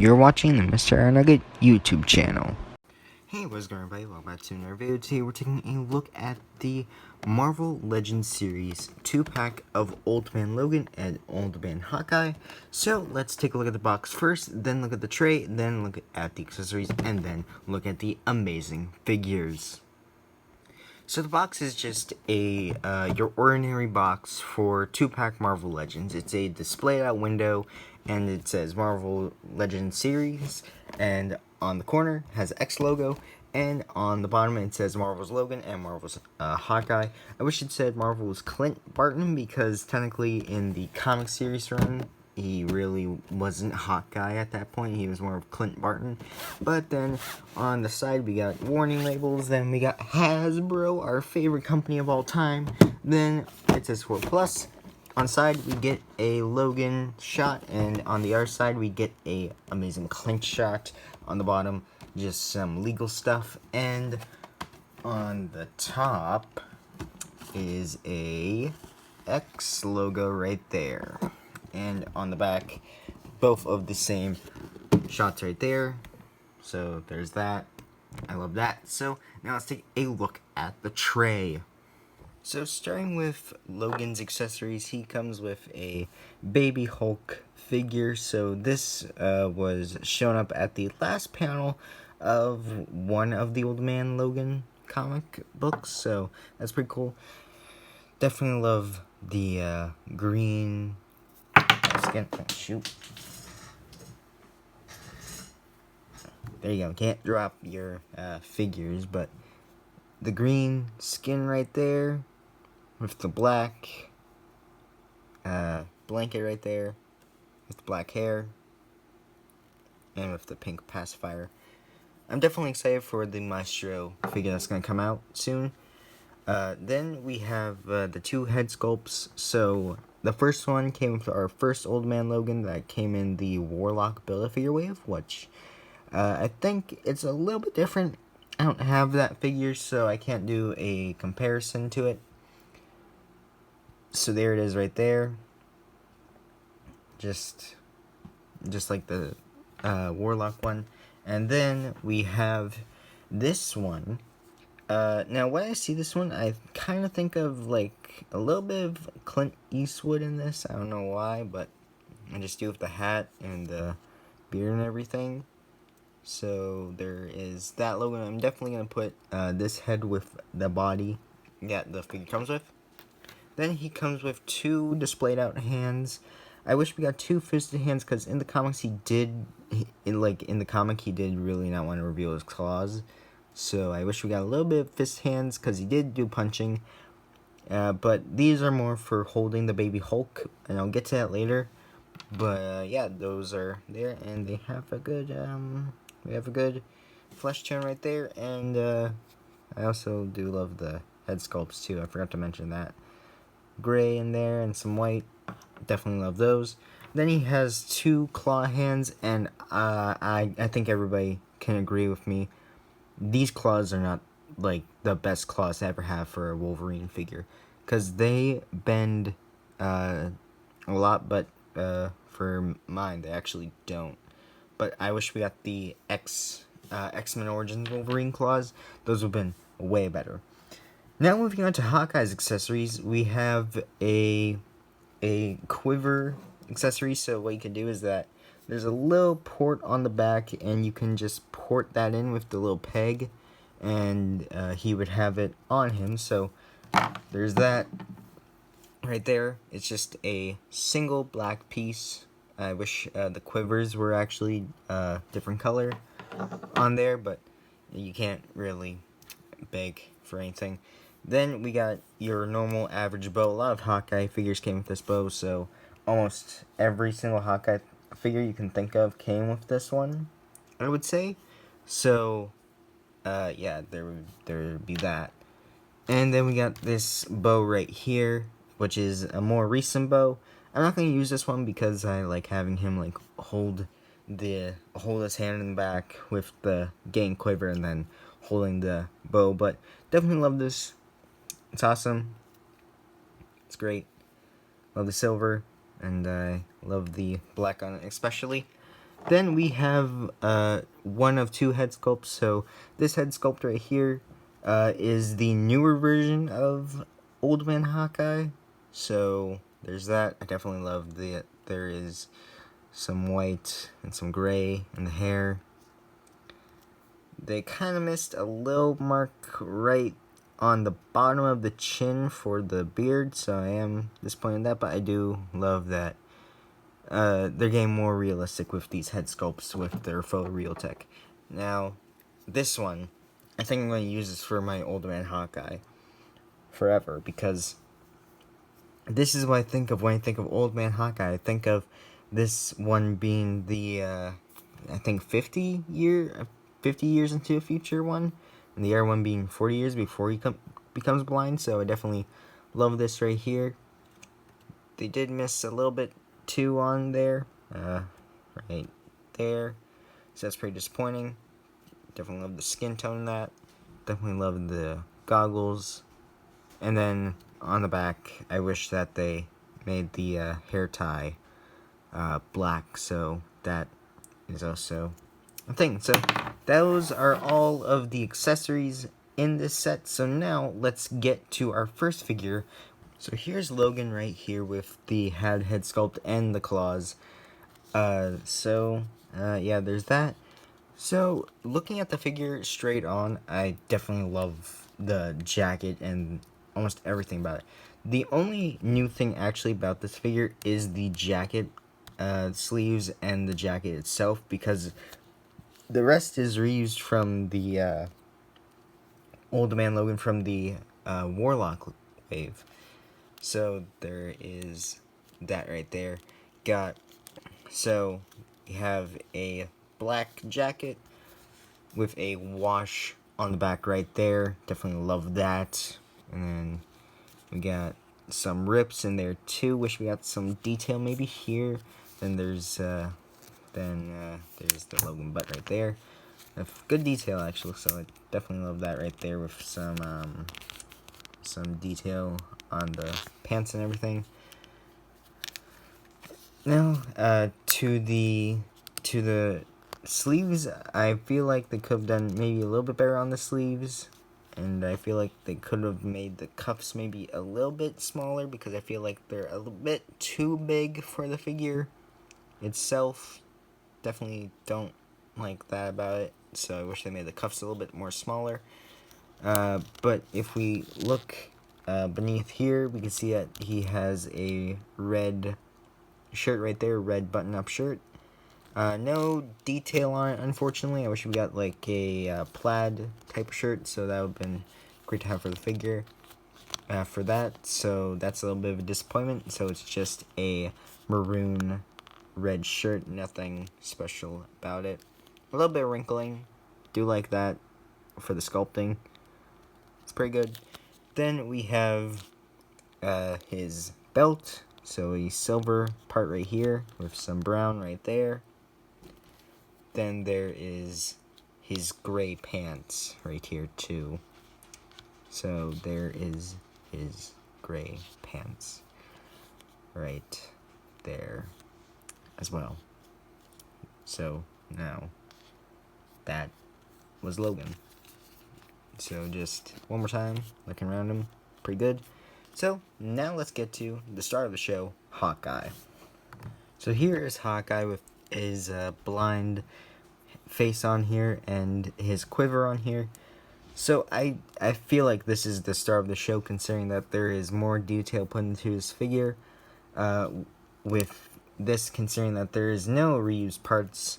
You're watching the Mr. Nugget YouTube channel. Hey, what's going on, everybody? Welcome back to another video. Today we're taking a look at the Marvel Legends series 2-pack of Old Man Logan and Old Man Hawkeye. So let's take a look at the box first, then look at the tray, then look at the accessories, and then look at the amazing figures. So the box is just a your ordinary box for 2-pack Marvel Legends. It's a display out window, and it says Marvel Legends series, and on the corner has X logo, and on the bottom it says Marvel's Logan and Marvel's Hawkeye. I wish it said Marvel's Clint Barton, because technically in the comic series run, he really wasn't Hawkeye at that point. He was more of Clint Barton. But then on the side we got warning labels. Then we got Hasbro, our favorite company of all time. Then it says 4+. On the side we get a Logan shot, and on the other side we get a amazing Clint shot. On the bottom, just some legal stuff, and on the top is a X logo right there. And on the back, both of the same shots right there. So there's that. I love that. So now let's take a look at the tray. So starting with Logan's accessories, he comes with a Baby Hulk figure. So this was shown up at the last panel of one of the Old Man Logan comic books. So that's pretty cool. Definitely love the green skin. Oh, shoot. There you go. Can't drop your figures, but the green skin right there with the black blanket right there with the black hair and with the pink pacifier. I'm definitely excited for the Maestro figure that's going to come out soon. Then we have the two head sculpts. So the first one came with our first Old Man Logan that came in the Warlock Build-A-Figure wave, which I think it's a little bit different. I don't have that figure, so I can't do a comparison to it. So there it is right there. Just like the Warlock one. And then we have this one. Now, when I see this one, I kind of think of, like, a little bit of Clint Eastwood in this. I don't know why, but I just do with the hat and the beard and everything. So there is that logo. I'm definitely going to put this head with the body that the figure comes with. Then he comes with two displayed out hands. I wish we got two fisted hands, because in the comics in the comic he did really not want to reveal his claws. So I wish we got a little bit of fist hands, because he did do punching. But these are more for holding the Baby Hulk, and I'll get to that later. But yeah, those are there, and they have a good flesh tone right there. And I also do love the head sculpts too. I forgot to mention that. Gray in there and some white. Definitely love those. Then he has two claw hands, and I think everybody can agree with me. These claws are not, like, the best claws to ever have for a Wolverine figure, because they bend a lot, but for mine, they actually don't. But I wish we got the X-Men Origins Wolverine claws. Those would have been way better. Now moving on to Hawkeye's accessories, we have a quiver accessory. So what you can do is that there's a little port on the back, and you can just port that in with the little peg, and he would have it on him. So there's that right there. It's just a single black piece. I wish the quivers were actually different color on there, but you can't really beg for anything. Then we got your normal average bow. A lot of Hawkeye figures came with this bow, so almost every single Hawkeye figure you can think of came with this one, I would say. So yeah, there would be that. And then we got this bow right here, which is a more recent bow. I'm not going to use this one because I like having him like hold his hand in the back with the gang quiver and then holding the bow, but definitely love this. It's awesome. It's great. Love the silver, and I love the black on it especially. Then we have one of two head sculpts. So this head sculpt right here is the newer version of Old Man Hawkeye. So there's that. I definitely love the there is some white and some gray in the hair. They kind of missed a little mark right on the bottom of the chin for the beard, so I am disappointed in that, but I do love that they're getting more realistic with these head sculpts with their faux real tech. Now, this one, I think I'm going to use this for my Old Man Hawkeye forever, because this is what I think of when I think of Old Man Hawkeye. I think of this one being the, I think 50 years into the future one, and the other one being 40 years before he becomes blind, so I definitely love this right here. They did miss a little bit too on there, right there, so that's pretty disappointing. Definitely love the skin tone in that. Definitely love the goggles. And then on the back, I wish that they made the hair tie black, so that is also a thing. So those are all of the accessories in this set. So now let's get to our first figure. So here's Logan right here with the head sculpt and the claws. Yeah, there's that. So looking at the figure straight on, I definitely love the jacket and almost everything about it. The only new thing actually about this figure is the jacket sleeves and the jacket itself, because the rest is reused from the Old Man Logan from the Warlock wave. So there is that right there. So you have a black jacket with a wash on the back right there. Definitely love that. And then we got some rips in there too. Wish we got some detail maybe here. Then there's the Logan butt right there. Good detail actually, so I definitely love that right there with some detail on the pants and everything. Now, to the sleeves, I feel like they could have done maybe a little bit better on the sleeves, and I feel like they could have made the cuffs maybe a little bit smaller, because I feel like they're a little bit too big for the figure itself. Definitely don't like that about it, so I wish they made the cuffs a little bit more smaller. But if we look beneath here, we can see that he has a red shirt right there, red button-up shirt. No detail on it, unfortunately. I wish we got like a plaid type of shirt, so that would have been great to have for the figure. For that, so that's a little bit of a disappointment. So it's just a maroon red shirt, nothing special about it. A little bit of wrinkling, do like that for the sculpting. It's pretty good. Then we have his belt. So a silver part right here with some brown right there. Then there is his gray pants right here too. So there is his gray pants right there as well. So now that was Logan. So just one more time, looking around him, pretty good. So now let's get to the start of the show, Hawkeye. So here is Hawkeye with his blind face on here and his quiver on here. So I feel like this is the start of the show, considering that there is more detail put into his figure. With this, considering that there is no reused parts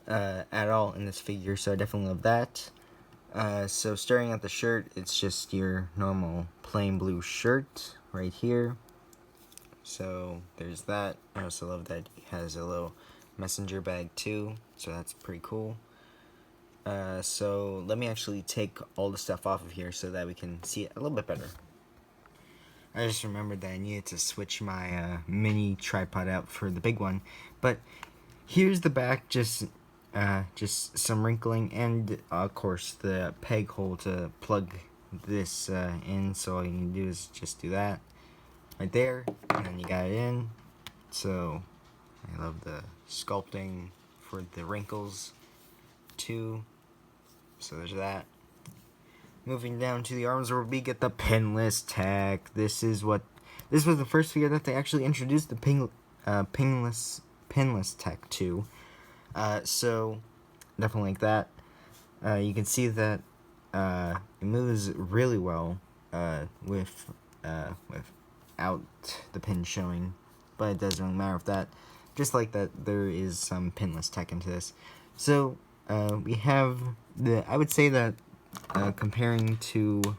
at all in this figure, so I definitely love that. So staring at the shirt, it's just your normal plain blue shirt right here. So there's that. I also love that he has a little messenger bag too, so that's pretty cool. So let me actually take all the stuff off of here so that we can see it a little bit better. I just remembered that I needed to switch my mini tripod out for the big one, but here's the back, just some wrinkling, and of course the peg hole to plug this in. So all you need to do is just do that right there, and then you got it in. So I love the sculpting for the wrinkles too. So there's that. Moving down to the arms where we get the pinless tech. This was the first figure that they actually introduced the pinless tech to. So definitely like that. You can see that it moves really well without the pin showing, but it doesn't really matter with that. Just like that, there is some pinless tech into this. So we have I would say that comparing to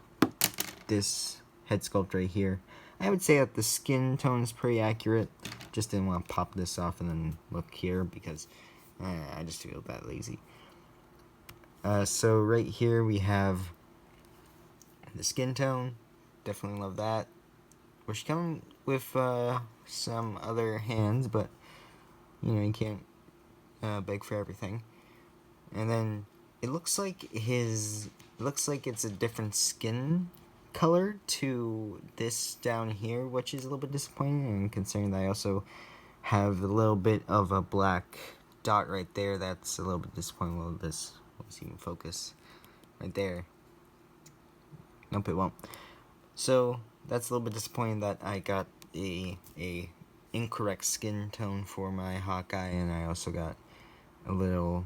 this head sculpt right here, I would say that the skin tone is pretty accurate. Just didn't want to pop this off and then look here because I just feel that lazy. So right here we have the skin tone. Definitely love that. Which come with some other hands, but you know, you can't beg for everything. And then it looks like it's a different skin color to this down here, which is a little bit disappointing, and considering that I also have a little bit of a black dot right there, that's a little bit disappointing. Well, let's even focus right there. Nope, it won't. So that's a little bit disappointing that I got a incorrect skin tone for my Hawkeye, and I also got a little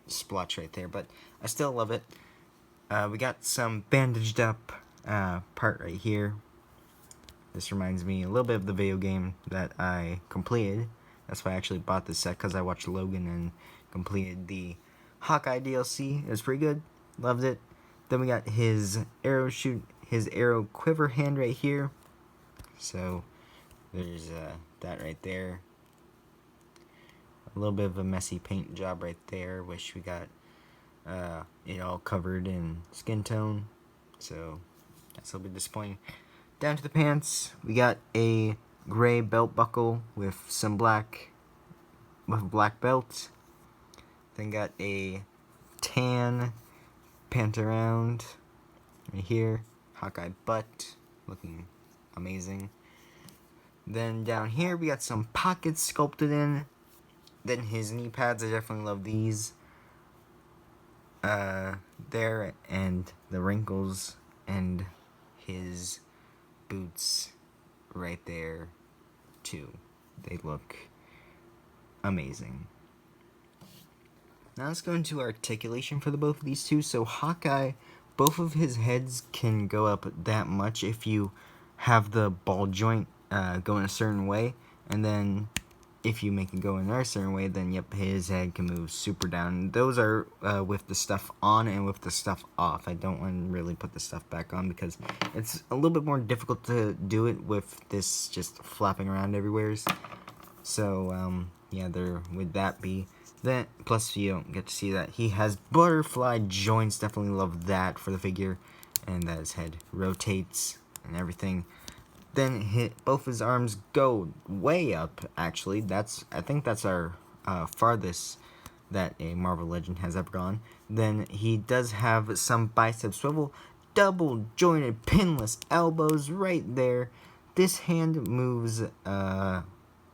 splotch right there, but I still love it. We got some bandaged up part right here. This reminds me a little bit of the video game that I completed. That's why I actually bought this set, because I watched Logan and completed the Hawkeye DLC. It was pretty good. Loved it. Then we got his arrow quiver hand right here. So there's that right there. A little bit of a messy paint job right there. Wish we got it all covered in skin tone. So that's a little bit disappointing. Down to the pants, we got a gray belt buckle with some black, with a black belt. Then got a tan pant around right here. Hawkeye butt, looking amazing. Then down here we got some pockets sculpted in. Then his knee pads, I definitely love these. There, and the wrinkles, and his boots right there too. They look amazing. Now let's go into articulation for both of these two. So Hawkeye, both of his heads can go up that much if you have the ball joint go in a certain way, and then if you make it go in a certain way, then yep, his head can move super down. Those are with the stuff on and with the stuff off. I don't want to really put the stuff back on because it's a little bit more difficult to do it with this just flapping around everywhere. So yeah, there would that be. Then plus you don't get to see that he has butterfly joints. Definitely love that for the figure, and that his head rotates and everything. Then both his arms go way up. Actually, I think that's our farthest that a Marvel Legend has ever gone. Then he does have some bicep swivel, double jointed pinless elbows right there. This hand moves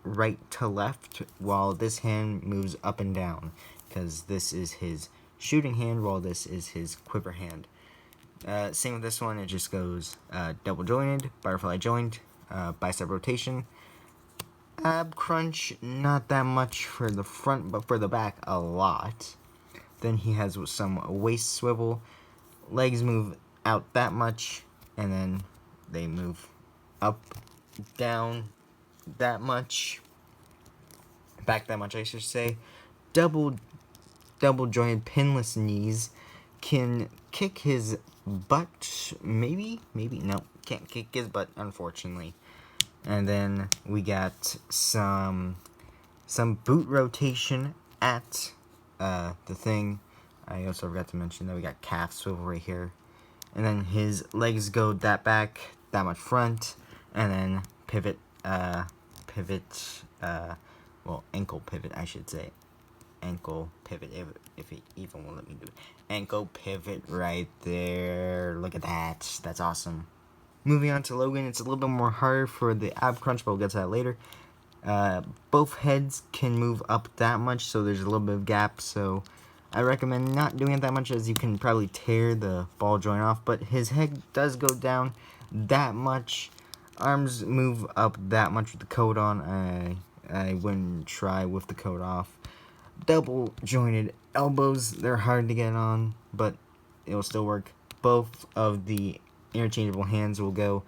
right to left, while this hand moves up and down, because this is his shooting hand, while this is his quiver hand. Same with this one, it just goes double jointed, butterfly joint, bicep rotation, ab crunch, not that much for the front, but for the back, a lot. Then he has some waist swivel, legs move out that much, and then they move up, down, that much, back that much I should say. Double jointed pinless knees, can kick his butt, maybe no, can't kick his butt unfortunately. And then we got some boot rotation at the thing. I also forgot to mention that we got calf swivel right here, and then his legs go that back, that much front, and then pivot, well, ankle pivot, I should say. Ankle pivot, if it even will let me do it. Ankle pivot right there. Look at that. That's awesome. Moving on to Logan, it's a little bit more harder for the ab crunch, but we'll get to that later. Both heads can move up that much, so there's a little bit of gap, so I recommend not doing it that much, as you can probably tear the ball joint off, but his head does go down that much. Arms move up that much with the coat on. I wouldn't try with the coat off. Double jointed elbows, they're hard to get on, but it'll still work. Both of the interchangeable hands will go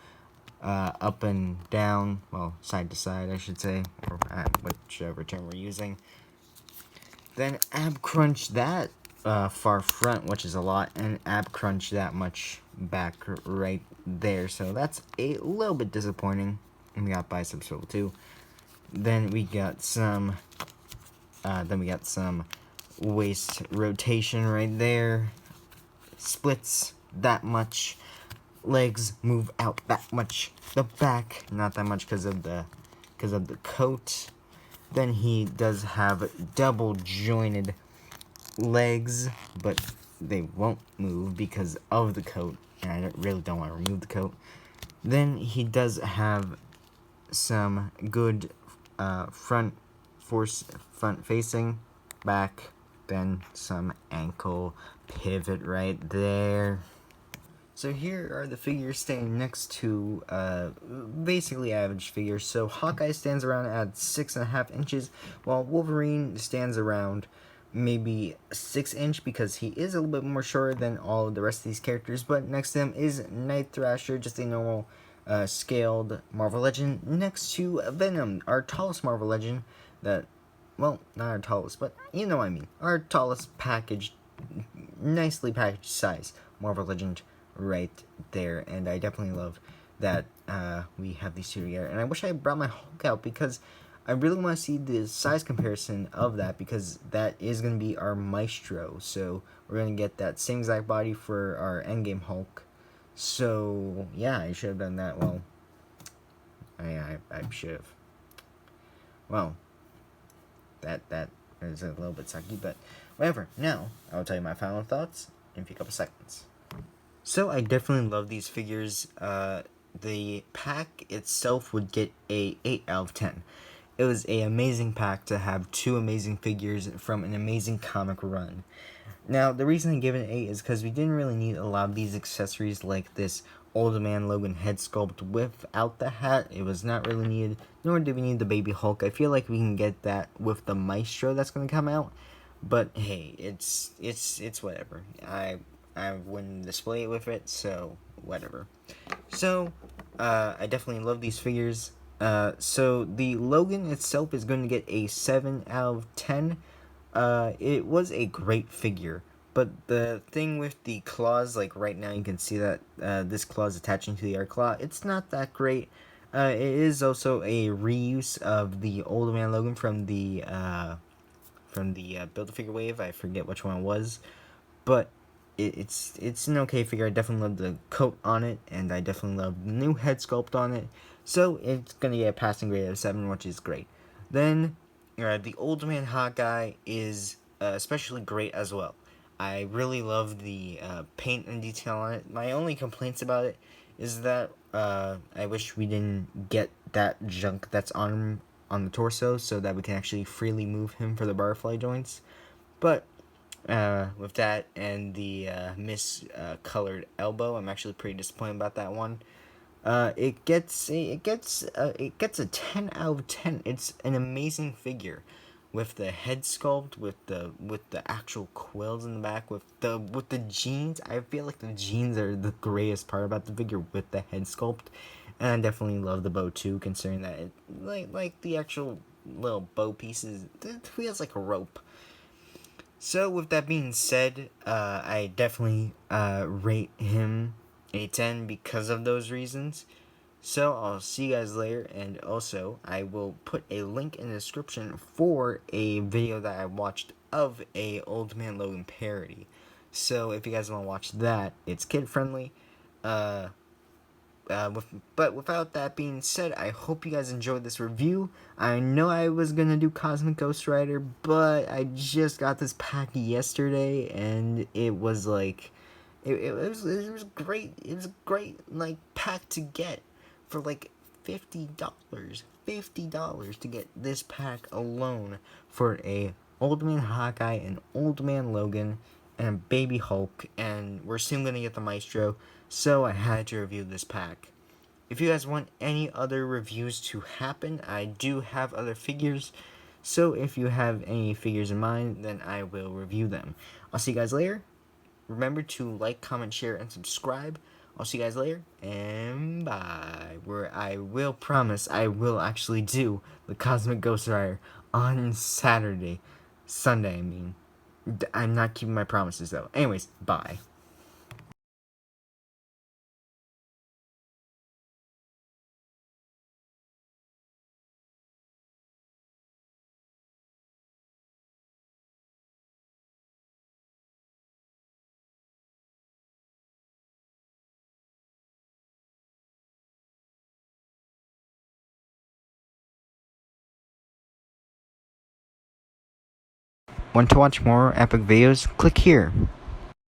up and down, well, side to side, I should say, or whichever term we're using. Then ab crunch that far front, which is a lot, and ab crunch that much back right there. So that's a little bit disappointing. And we got bicep swivel too. Then we got some waist rotation right there. Splits that much. Legs move out that much. The back not that much because of the coat. Then he does have double jointed legs, but they won't move because of the coat, and I really don't want to remove the coat. Then he does have some good front facing, back, then some ankle pivot right there. So here are the figures standing next to basically average figures. So Hawkeye stands around at 6.5 inches, while Wolverine stands around maybe 6 inch because he is a little bit more shorter than all of the rest of these characters. But next to him is Night Thrasher, just a normal scaled Marvel Legend, next to Venom, our tallest Marvel Legend. That, well, not our tallest, but you know what I mean. Our tallest packaged, nicely packaged size Marvel Legend right there. And I definitely love that we have these two together. And I wish I brought my Hulk out because I really want to see the size comparison of that, because that is going to be our Maestro. So we're going to get that same exact body for our Endgame Hulk. So yeah, I should have done that. Well, I should have. Well, that is a little bit sucky, but whatever. Now I'll tell you my final thoughts in a few couple seconds. So I definitely love these figures. The pack itself would get a 8 out of 10. It was an amazing pack to have two amazing figures from an amazing comic run. Now, the reason I give it an 8 is because we didn't really need a lot of these accessories, like this Old Man Logan head sculpt without the hat. It was not really needed, nor did we need the Baby Hulk. I feel like we can get that with the Maestro that's going to come out. But hey, it's whatever. I wouldn't display it with it, so whatever. So, I definitely love these figures. So the Logan itself is going to get a 7 out of 10. It was a great figure, but the thing with the claws, like right now you can see that this claw is attaching to the air claw. It's not that great. It is also a reuse of the Old Man Logan from the Build-A-Figure wave. I forget which one it was, but it's an okay figure. I definitely love the coat on it, and I definitely love the new head sculpt on it. So it's gonna get a passing grade of 7, which is great. Then the Old Man Hawkeye is especially great as well. I really love the paint and detail on it. My only complaints about it is that I wish we didn't get that junk that's on him on the torso, so that we can actually freely move him for the butterfly joints. But with that and the miscolored elbow, I'm actually pretty disappointed about that one. It gets a 10 out of 10. It's an amazing figure, with the head sculpt, with the actual quills in the back, with the jeans. I feel like the jeans are the greatest part about the figure with the head sculpt, and I definitely love the bow too, considering that it, like the actual little bow pieces, it feels like a rope. So with that being said, I definitely rate him a 10 because of those reasons. So I'll see you guys later, and also I will put a link in the description for a video that I watched of a Old Man Logan parody. So if you guys want to watch that, it's kid friendly. But without that being said, I hope you guys enjoyed this review. I know I was gonna do Cosmic Ghost Rider, but I just got this pack yesterday, and it was like, it was great. It was a great like pack to get for like $50. $50 to get this pack alone for a Old Man Hawkeye, an Old Man Logan, and a Baby Hulk, and we're soon gonna get the Maestro, so I had to review this pack. If you guys want any other reviews to happen, I do have other figures, so if you have any figures in mind, then I will review them. I'll see you guys later. Remember to like, comment, share, and subscribe. I'll see you guys later, and bye. Where I will promise I will actually do the Cosmic Ghost Rider on Saturday. Sunday, I mean. I'm not keeping my promises, though. Anyways, bye. Want to watch more epic videos? Click here.